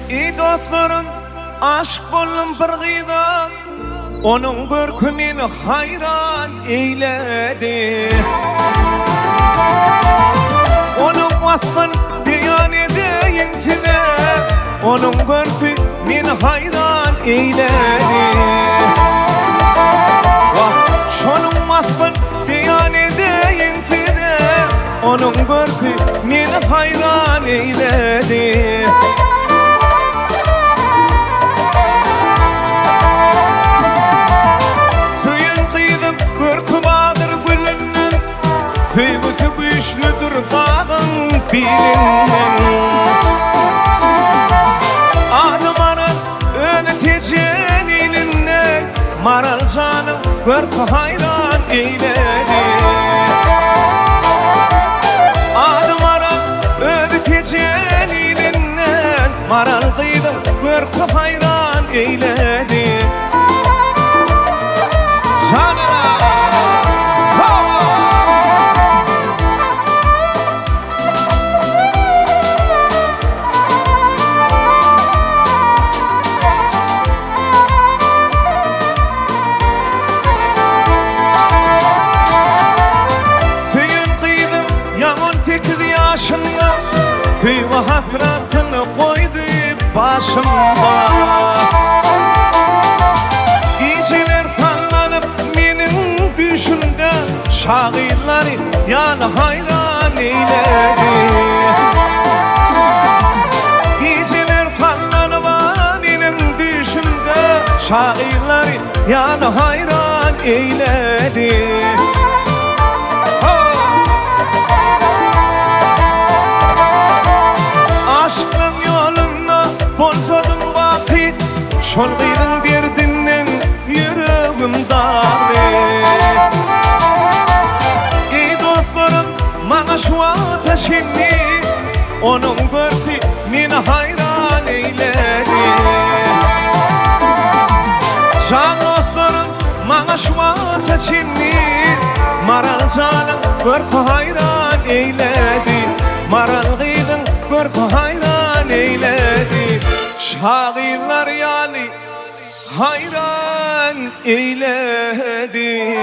İyi dostlarım, aşk boldum bir gıyda, onun görkü meni hayran eyledi. Onun vasfın beyan edeyin size, onun görkü meni hayran eyledi. Şonun vasfın beyan edeyin size, onun görkü meni hayran eyledi. Sevgisi güçlüdür dağın bilinen, adımanın öğreteceğin elinden, maral canım görkü hayran eyledi. Adımanın öğreteceğin elinden, maral kıydım görkü hayran eyledi. Canına Sevgi hasretini koydu başımda, geceler sallanıp menin düşümde, şairleri yani hayran eyledi. Geceler sallanıp menin düşümde, şairleri yani hayran eyledi. Şol gıydın derdinden yüreğim dardı. Ey dostlarım, bana şu ateşini, onun görkü meni hayran eyledi. Can dostlarım, bana şu ateşini, maral canım görkü hayran eyledi. Maral gıydın görkü hayran eyledi. Şairler yani hayran eyledi.